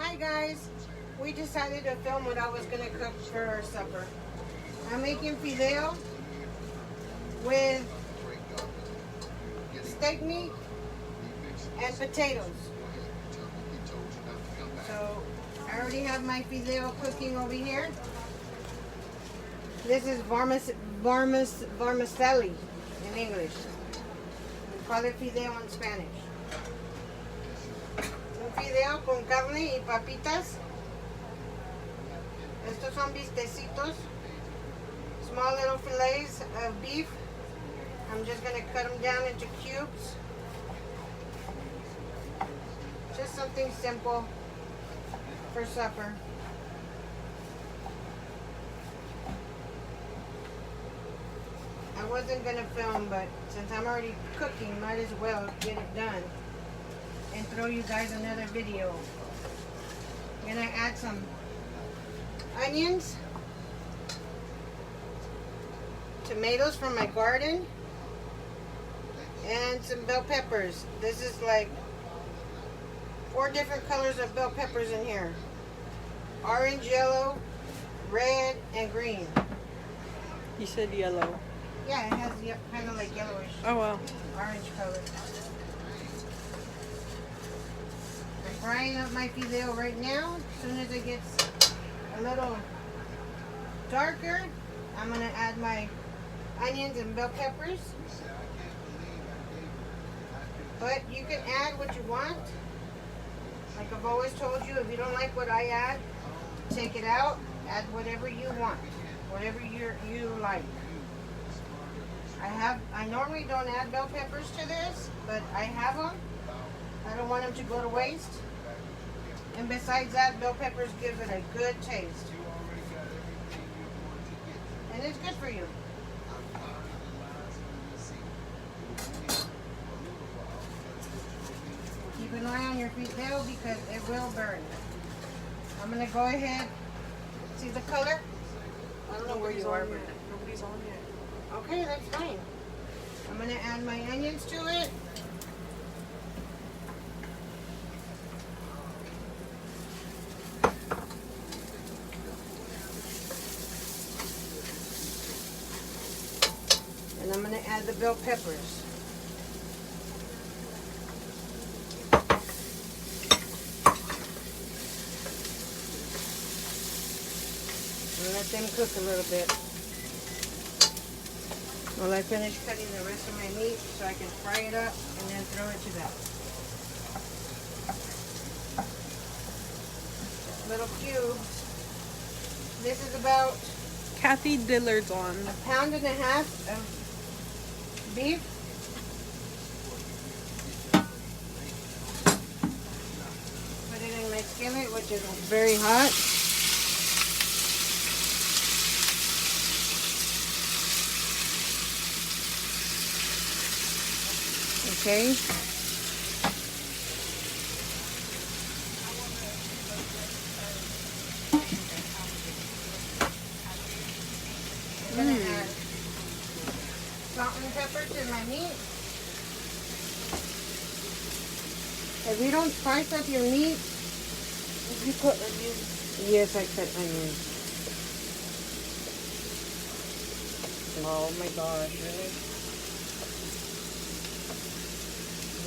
Hi guys, we decided to film what I was going to cook for our supper. I'm making fideo with steak meat and potatoes. So I already have my fideo cooking over here. This is vermicelli in English. We call it fideo in Spanish. Un fideo con carne y papitas. Estos son bistecitos. Small little fillets of beef. I'm just going to cut them down into cubes. Just something simple for supper. I wasn't going to film, but since I'm already cooking, might as well get it done and throw you guys another video. I'm going to add some onions, tomatoes from my garden, and some bell peppers. This is like 4 different colors of bell peppers in here. Orange, yellow, red, and green. You said yellow. Yeah, it has kind of like yellowish. Oh wow. Orange color. I'm frying up my fideo right now. As soon as it gets a little darker, I'm going to add my onions and bell peppers. But you can add what you want. Like I've always told you, if you don't like what I add, take it out. Add whatever you want. Whatever you like. I normally don't add bell peppers to this, but I have them. I don't want them to go to waste. And besides that, bell peppers give it a good taste. And it's good for you. Keep an eye on your fideo because it will burn. I'm going to go ahead. See the color? I don't know where you are, but Nobody's on yet. okay, that's fine. I'm going to add my onions to it. And I'm going to add the bell peppers. And let them cook a little bit. While I finish cutting the rest of my meat so I can fry it up and then throw it to that. Little cubes. This is about Kathy Dillard's on. 1.5 pounds of beef. Put it in my skillet, which is very hot. Okay. I'm going to add salt and pepper to my meat. If you don't spice up your meat, you put onions. Yes, I cut onions. Oh my gosh, really?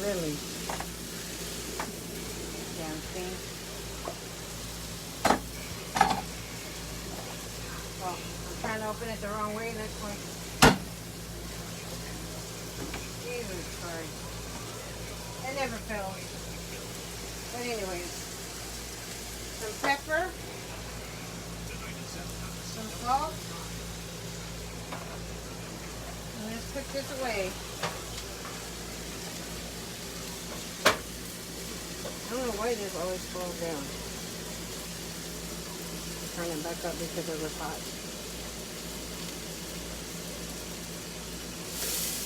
Really? Damn thing. Well, I'm trying to open it the wrong way, that's why. Jesus Christ. It never fails. But anyways, some pepper, some salt, and let's put this away. I don't know why this always falls down. Turn it back up because it was hot.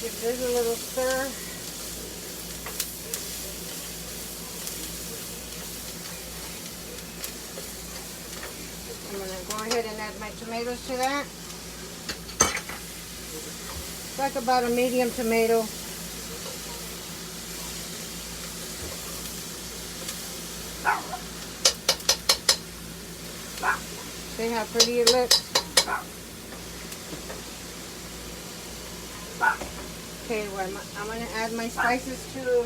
Give this a little stir. I'm going to go ahead and add my tomatoes to that. It's like about a medium tomato. See how pretty it looks? Okay, well, I'm going to add my spices to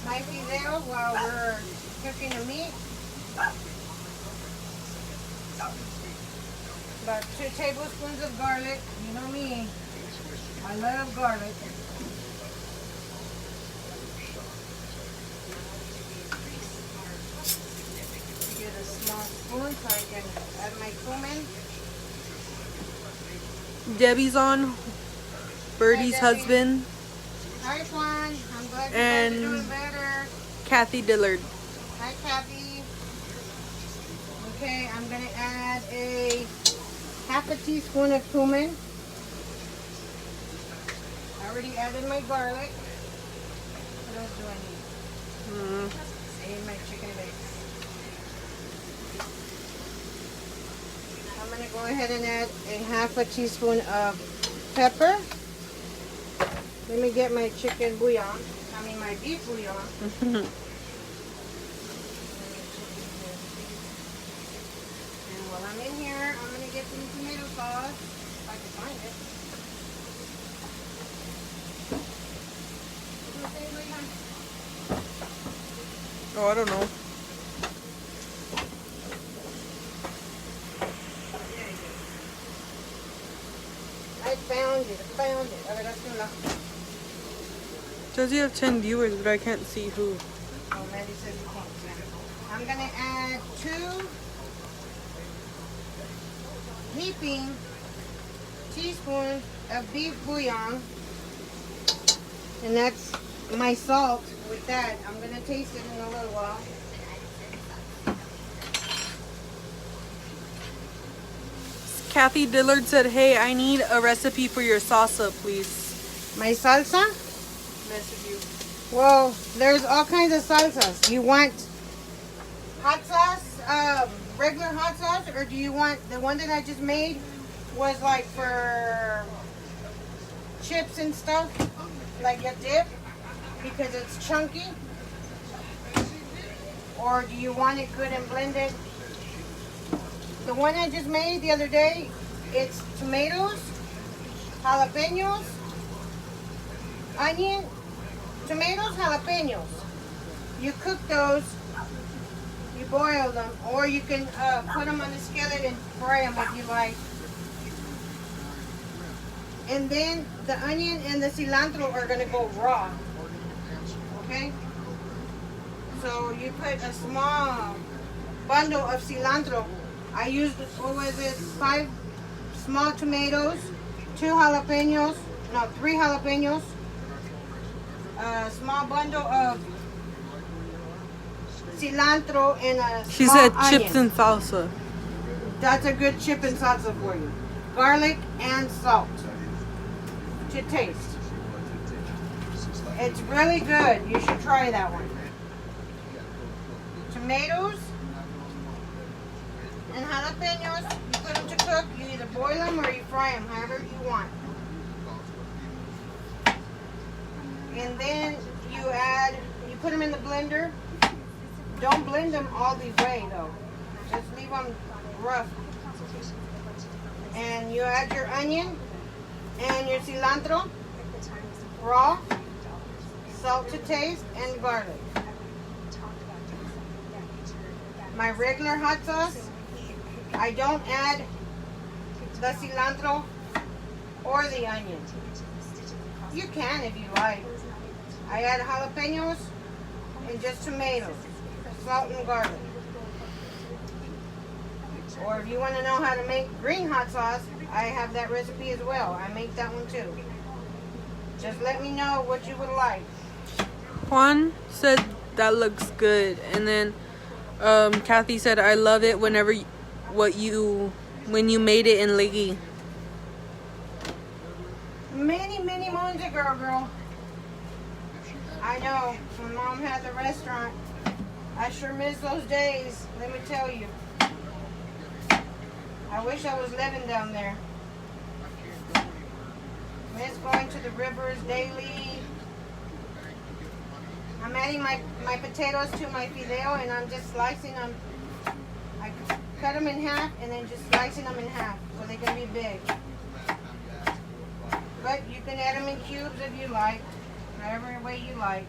my fideo while we're cooking the meat. About 2 tablespoons of garlic. You know me, I love garlic. Get a small spoon so I can add my cumin. Debbie's on. Birdie's Hi, Debbie. husband. Hi, Juan. I'm glad you And- guys are doing better. Kathy Dillard. Hi, Kathy. Okay, I'm going to add a half a teaspoon of cumin. I already added my garlic. What else do I need? I need my chicken base. I'm going to go ahead and add a half a teaspoon of pepper. Let me get my chicken bouillon. I mean my beef bouillon. And while I'm in here, I'm going to get some tomato sauce, if I can find it. Oh, I don't know. I found it. A ver, hazte un lado. Says you have 10 viewers, but I can't see who. Oh, Maddie says you can't see it. I'm going to add 2 heaping teaspoons of beef bouillon. And that's my salt with that. I'm going to taste it in a little while. Kathy Dillard said, hey, I need a recipe for your salsa, please. My salsa? Message you. Well, there's all kinds of salsas. You want hot sauce, regular hot sauce, or do you want the one that I just made was like for chips and stuff, like a dip, because it's chunky? Or do you want it good and blended? The one I just made the other day, it's tomatoes, jalapenos, onion, tomatoes, jalapenos. You cook those, you boil them, or you can put them on the skillet and fry them if you like. And then the onion and the cilantro are gonna go raw, okay? So you put a small bundle of cilantro. I used, 5 small tomatoes, 3 jalapenos, a small bundle of cilantro, and a She small said onion. chips and salsa. That's a good chip and salsa for you. Garlic and salt to taste. It's really good. You should try that one. Tomatoes and jalapenos, you put them to cook. You either boil them or you fry them, however you want. And then you put them in the blender. Don't blend them all the way though. Just leave them rough. And you add your onion and your cilantro, raw, salt to taste, and garlic. My regular hot sauce, I don't add the cilantro or the onion. You can if you like. I add jalapenos and just tomatoes, salt and garlic. Or if you want to know how to make green hot sauce, I have that recipe as well. I make that one too. Just let me know what you would like. Juan said that looks good. And then Kathy said, I love it when you made it in Leggy. Many moons ago, girl. I know. When Mom had the restaurant, I sure miss those days. Let me tell you. I wish I was living down there. Miss going to the rivers daily. I'm adding my potatoes to my fideo, and I'm just slicing them. cut them in half and then just slicing them in half so they can be big. But you can add them in cubes if you like, however way you like.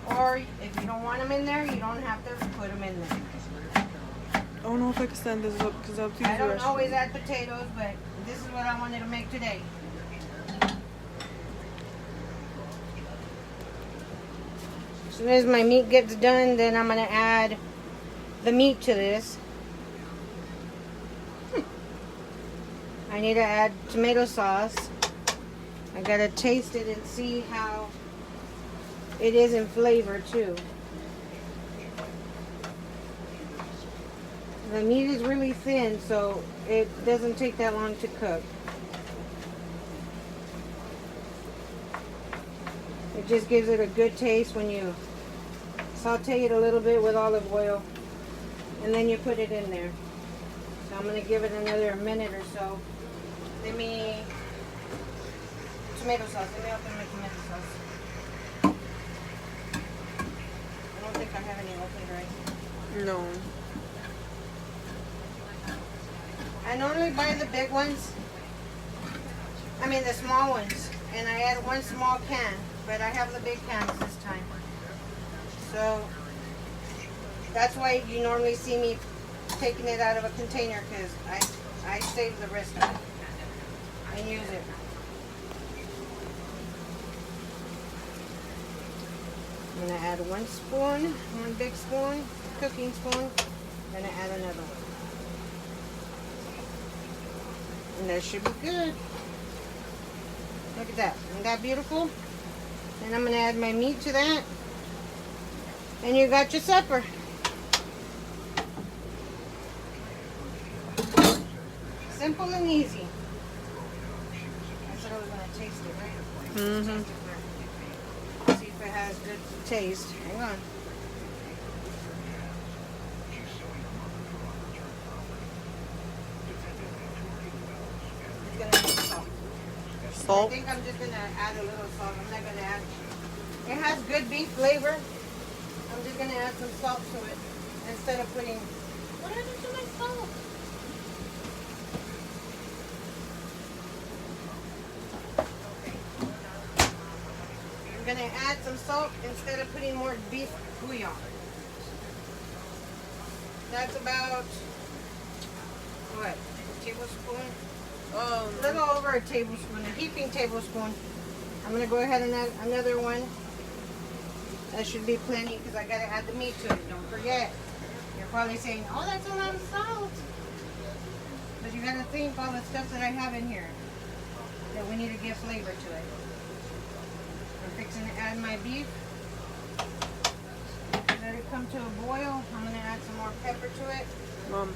Or if you don't want them in there, you don't have to put them in there. I don't know if I can stand this up because I'll use I the don't restroom. always add potatoes, but this is what I wanted to make today. As soon as my meat gets done, then I'm going to add the meat to this. I need to add tomato sauce. I got to taste it and see how it is in flavor too. The meat is really thin, so it doesn't take that long to cook. It just gives it a good taste when you saute it a little bit with olive oil and then you put it in there. So I'm going to give it another minute or so. Let me tomato sauce. Let me open my tomato sauce. I don't think I have any opened right. No. I normally buy the big ones. I mean the small ones. And I add one small can. But I have the big cans this time. So that's why you normally see me taking it out of a container, because I save the rest of it and use it. I'm going to add one big spoon, cooking spoon. I'm going to add another one. And that should be good. Look at that. Isn't that beautiful? And I'm going to add my meat to that. And you got your supper. Simple and easy. I said I was going to taste it, right? Mm-hmm. See if it has good taste. Hang on. It's going to need salt. Salt. I think I'm just going to add a little salt. I'm not going to add... It has good beef flavor. I'm just going to add some salt to it instead of putting... What happened to my salt? I'm going to add some salt instead of putting more beef bouillon. That's about... What? A tablespoon? A little over a tablespoon, a heaping tablespoon. I'm going to go ahead and add another one. That should be plenty because I got to add the meat to it. Don't forget. You're probably saying, oh, that's a lot of salt. But you got to think all the stuff that I have in here that we need to give flavor to it. I'm fixing to add my beef. Let it come to a boil. I'm going to add some more pepper to it. Mom.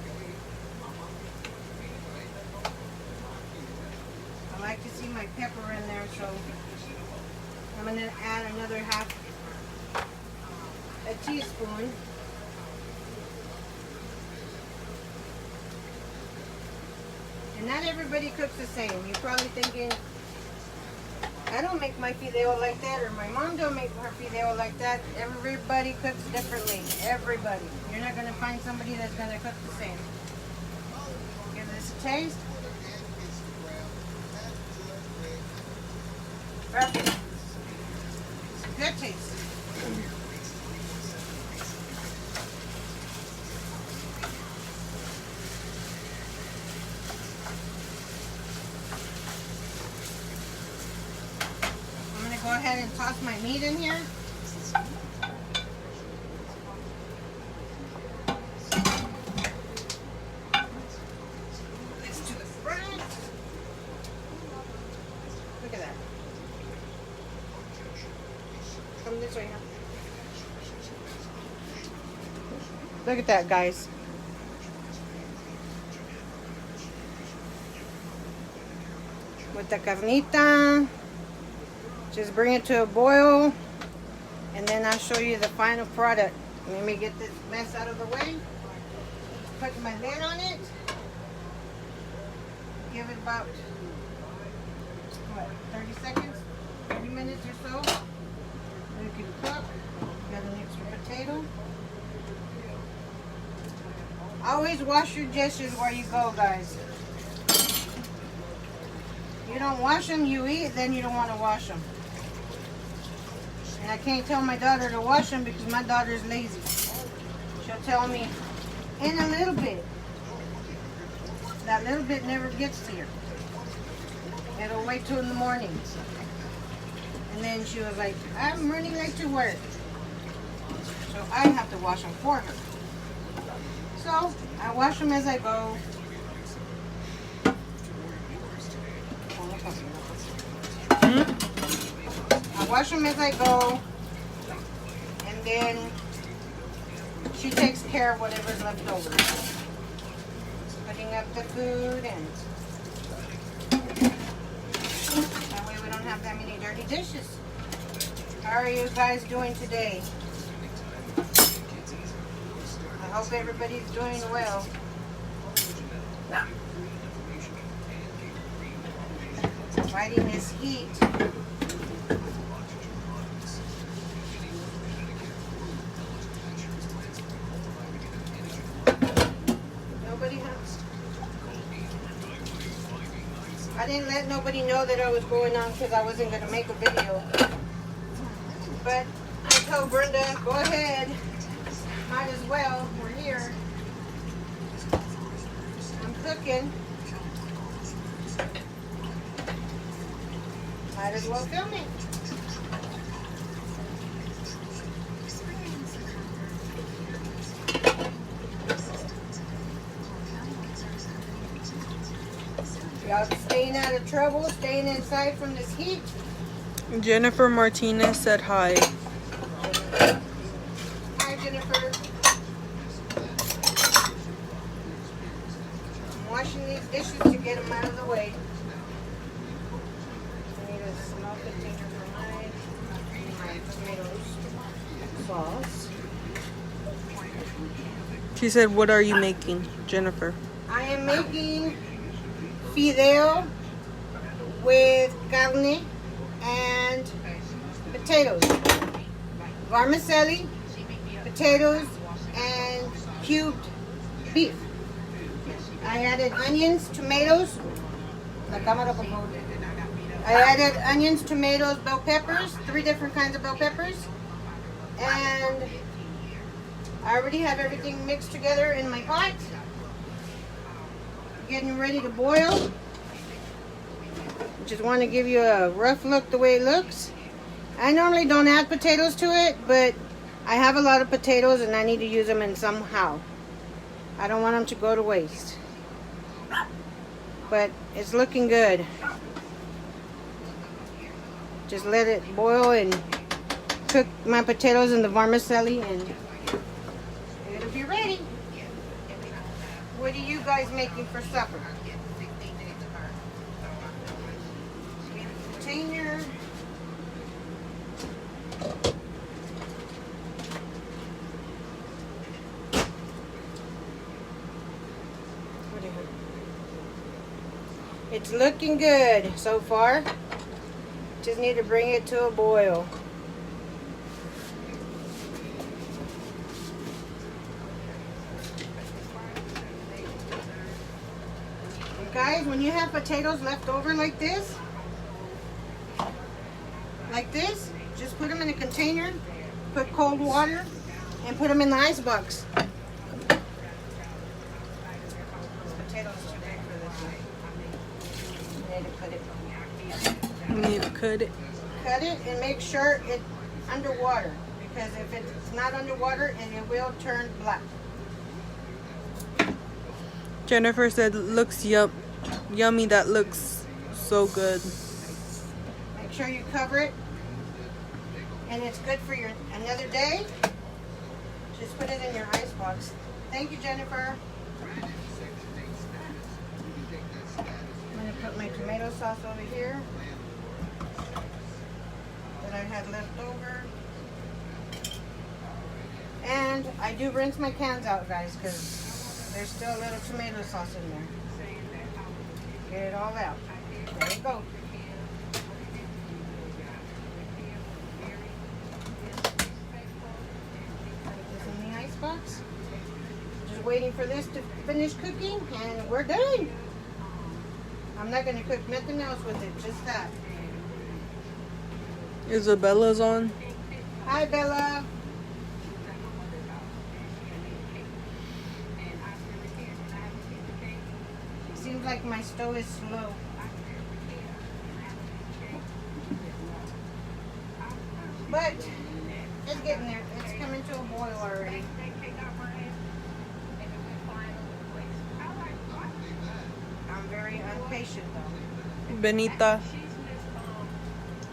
I like to see my pepper in there, so I'm going to add another half a teaspoon. And not everybody cooks the same. You're probably thinking, I don't make my fideo like that, or my mom don't make her fideo like that. Everybody cooks differently. Everybody. You're not going to find somebody that's going to cook the same. Give this a taste. Perfect. It's a good taste. I'm going to go ahead and toss my meat in here. This to the front. Look at that. Come this way now. Look at that, guys. With the carnita. Just bring it to a boil. And then I'll show you the final product. Let me get this mess out of the way. Put my lid on it. Give it about, what, 30 seconds? 30 minutes or so. You can cook. Got an extra potato. Always wash your dishes where you go, guys. You don't wash them, you eat, then you don't want to wash them. And I can't tell my daughter to wash them because my daughter's lazy. She'll tell me, in a little bit. That little bit never gets to you. It'll wait till in the morning. And then she was like, I'm running late to work. So I have to wash them for her. So I wash them as I go. I wash them as I go. And then she takes care of whatever's left over. Putting up the food and that way we don't have that many dirty dishes. How are you guys doing today? I hope everybody's doing well. Fighting this heat. Nobody has. I didn't let nobody know that I was going on because I wasn't going to make a video. But I told Brenda, go ahead. Might as well. We're here. I'm cooking. Might as well film it. Y'all staying out of trouble, staying inside from this heat. Jennifer Martinez said hi. Hi, Jennifer. I'm washing these dishes to get them out of the way. I need a small container for my tomatoes sauce. She said, what are you making, Jennifer? I am making fideo with carne and potatoes. Vermicelli, potatoes, and cubed beef. I added onions, tomatoes. I added onions, tomatoes, bell peppers, 3 different kinds of bell peppers. And I already have everything mixed together in my pot. Getting ready to boil. Just want to give you a rough look the way it looks. I normally don't add potatoes to it, but I have a lot of potatoes and I need to use them in somehow. I don't want them to go to waste. But it's looking good. Just let it boil and cook my potatoes in the vermicelli and it'll be ready. What are you guys making for supper? Container. It's looking good so far. Just need to bring it to a boil. Guys, when you have potatoes left over like this, just put them in a container, put cold water, and put them in the ice box. Potatoes too big for this one. Need to cut it. Cut it and make sure it's underwater, because if it's not underwater, and it will turn black. Jennifer said, looks yummy. That looks so good. Make sure you cover it, and it's good for your another day. Just put it in your ice box. Thank you, Jennifer. I'm going to put my tomato sauce over here that I had left over. And I do rinse my cans out, guys, because there's still a little tomato sauce in there. Get it all out. There you go. Put this in the ice box. Just waiting for this to finish cooking, and we're done. I'm not gonna cook nothing else with it, just that. Isabella's on. Hi, Bella. Seems like my stove is slow. But it's getting there. It's coming to a boil already. I'm very impatient though. Benita.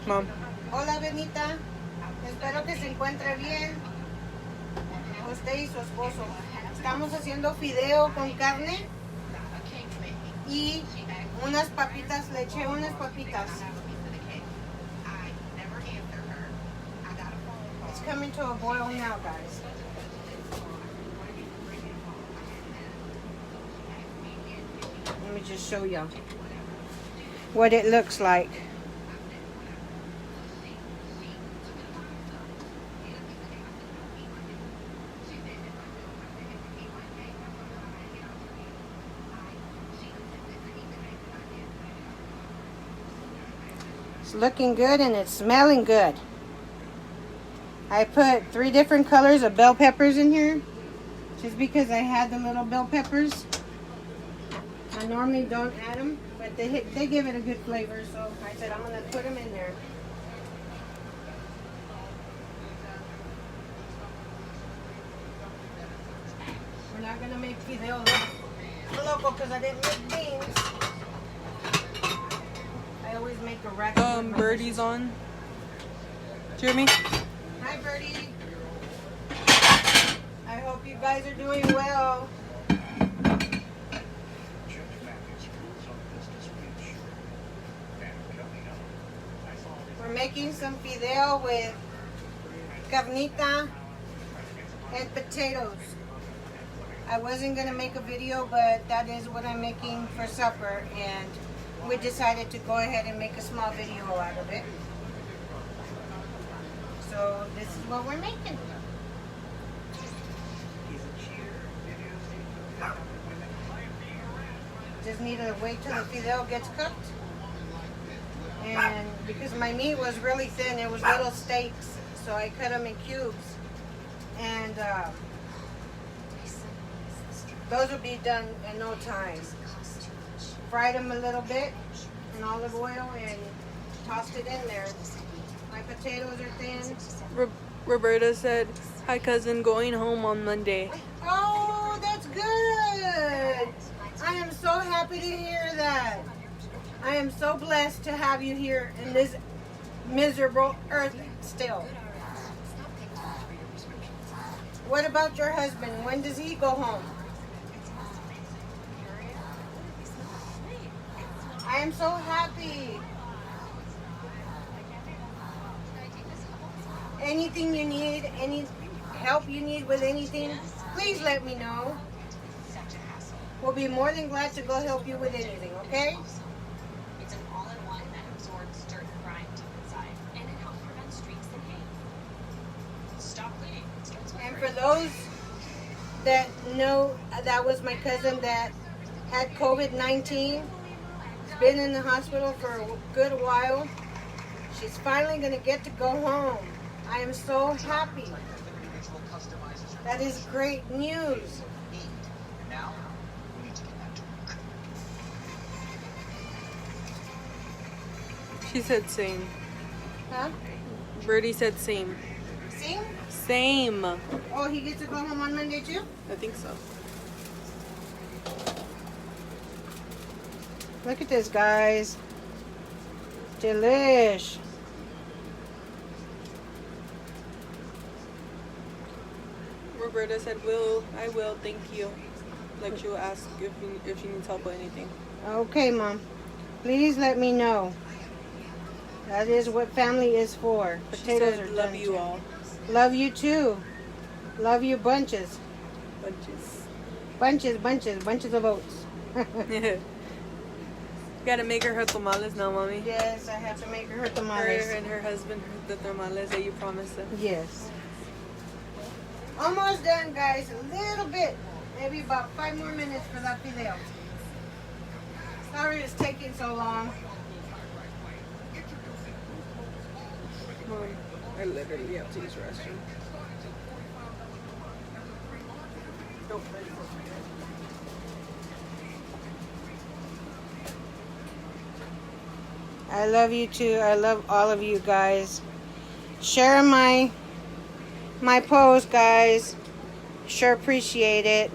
Mom. Hola, Benita. Espero que se encuentre bien. Usted y su esposo. Estamos haciendo fideo con carne y unas papitas. Le eché unas papitas. It's coming to a boil now, guys. Let me just show you what it looks like. It's looking good and it's smelling good. I put 3 different colors of bell peppers in here just because I had the little bell peppers. I normally don't add them, but they give it a good flavor, so I said I'm going to put them in there. We're not going to make fideo loco because I didn't make beans. I always make a rack. Birdie's on. Jeremy? Hi, Birdie. I hope you guys are doing well. We're making some fideo with carnita and potatoes. I wasn't going to make a video, but that is what I'm making for supper, and we decided to go ahead and make a small video out of it. So this is what we're making. Just need to wait till the fideo gets cooked. And because my meat was really thin, it was little steaks, so I cut them in cubes. And those will be done in no time. Fried them a little bit in olive oil and tossed it in there. My potatoes are thin. Roberta said, "Hi cousin, going home on Monday." Oh, that's good. I am so happy to hear that. I am so blessed to have you here in this miserable earth still. What about your husband? When does he go home? I am so happy. Anything you need, any help you need with anything, please let me know. We'll be more than glad to go help you with anything, okay? It's an all-in-one that absorbs dirt and grime deep inside, and it helps prevent streaks and pain. Stop bleeding. Starts with And for those that know, that was my cousin that had COVID-19. She's been in the hospital for a good while. She's finally going to get to go home. I am so happy. That is great news. Now, we need to get that to work. She said same. Huh? Birdie said same. See? Same. Oh, he gets to go home on Monday too? I think so. Look at this, guys. Delish. Roberta said, I will, thank you. Like she'll ask if she needs help with anything. Okay, Mom. Please let me know. That is what family is for. She Potatoes said, are love done you too. all. Love you too. Love you bunches. Bunches of oats. Gotta make her tamales now, mommy. Yes, I have to make her Her tamales. and her husband, the tamales that you promised them. Yes. Almost done, guys. A little bit. Maybe about 5 more minutes for that fideo. Sorry it's taking so long. Mom, I literally have to use the restroom. Don't play. I love you too. I love all of you guys. Share my post, guys. Sure appreciate it.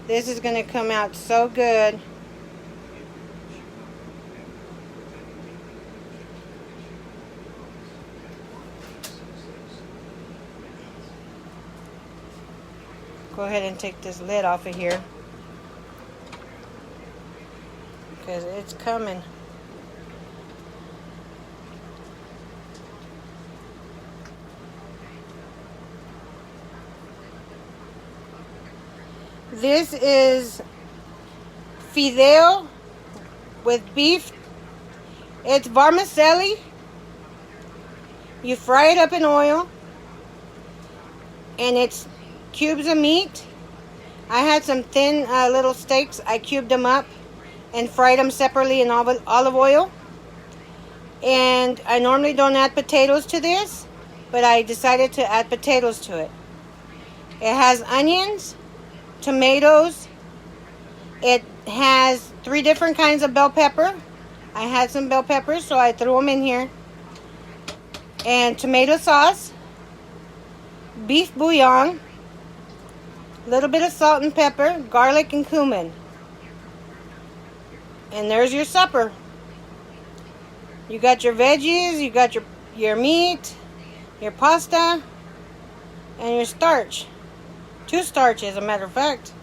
This is going to come out so good. Go ahead and take this lid off of here, because it's coming. This is fideo with beef. It's vermicelli. You fry it up in oil, and it's cubes of meat. I had some thin little steaks. I cubed them up and fried them separately in olive oil. And I normally don't add potatoes to this, but I decided to add potatoes to it. It has onions, tomatoes. It has 3 different kinds of bell pepper. I had some bell peppers, so I threw them in here. And tomato sauce, beef bouillon, a little bit of salt and pepper, garlic and cumin. And there's your supper. You got your veggies, you got your meat, your pasta, and your starch. 2 starches, as a matter of fact.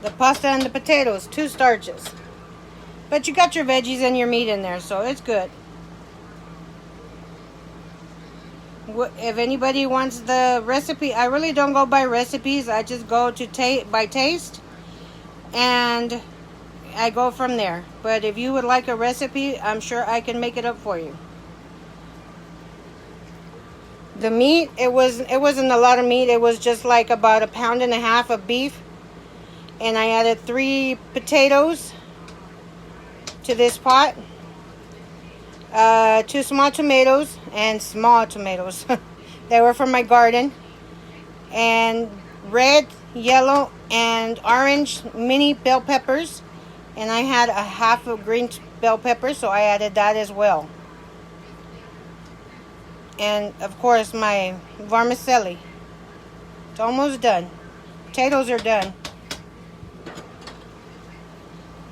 The pasta and the potatoes, 2 starches. But you got your veggies and your meat in there, so it's good. If anybody wants the recipe, I really don't go by recipes. I just go to by taste, and I go from there. But if you would like a recipe, I'm sure I can make it up for you. The meat, it wasn't a lot of meat. It was just like about 1.5 pounds of beef, and I added 3 potatoes to this pot, 2 small tomatoes, they were from my garden, and red, yellow, and orange mini bell peppers, and I had a half of green bell pepper, so I added that as well. And of course my vermicelli. It's almost done. Potatoes are done.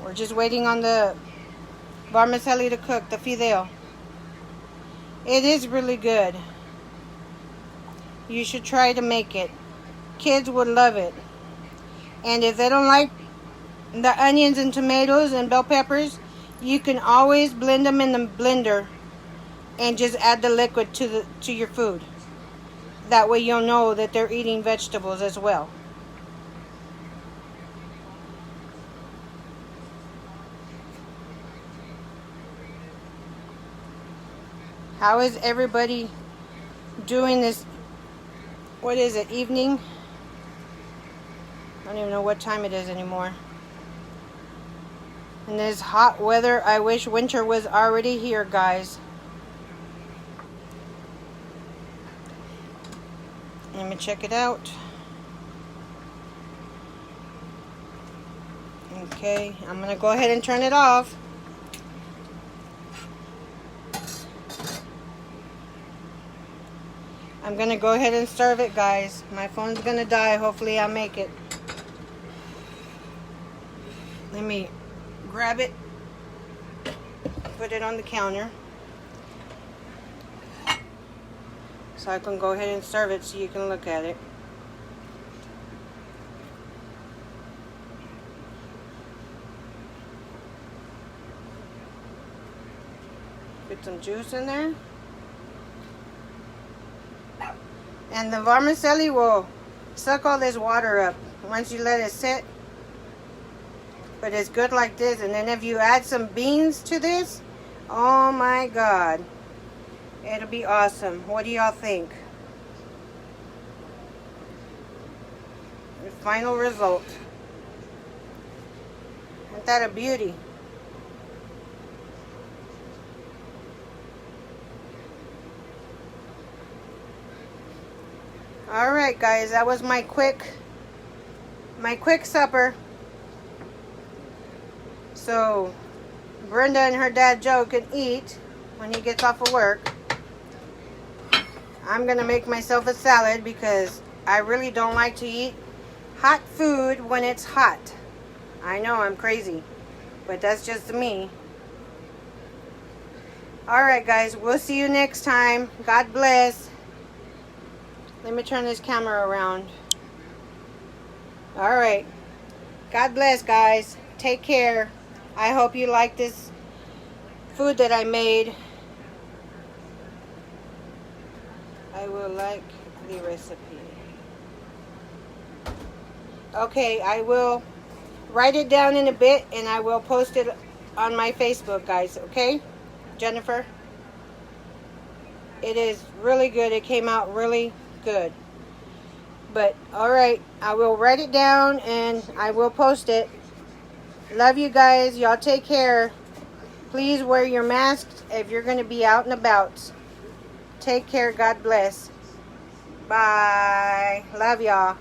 We're just waiting on the vermicelli to cook, the fideo. It is really good. You should try to make it. Kids would love it. And if they don't like the onions and tomatoes and bell peppers, you can always blend them in the blender and just add the liquid to your food. That way you'll know that they're eating vegetables as well. How is everybody doing this? What is it, evening? I don't even know what time it is anymore. In this hot weather, I wish winter was already here, guys. Let me check it out. Okay, I'm going to go ahead and turn it off. I'm going to go ahead and serve it, guys. My phone's going to die. Hopefully I'll make it. Let me grab it. Put it on the counter. So I can go ahead and serve it so you can look at it. Put some juice in there. And the vermicelli will suck all this water up once you let it sit. But it's good like this. And then if you add some beans to this, oh my God. It'll be awesome. What do y'all think? final result. Isn't that a beauty? Alright guys, that was my quick supper. So Brenda and her dad Joe can eat when he gets off of work. I'm gonna make myself a salad because I really don't like to eat hot food when it's hot. I know I'm crazy, but that's just me. Alright guys, we'll see you next time. God bless. Let me turn this camera around. Alright. God bless, guys. Take care. I hope you like this food that I made. I will like the recipe. Okay, I will write it down in a bit and I will post it on my Facebook, guys. Okay? Jennifer? It is really good. It came out really good. But alright, I will write it down and I will post it. Love you guys. Y'all take care. Please wear your masks if you're going to be out and about. Take care. God bless. Bye. Love y'all.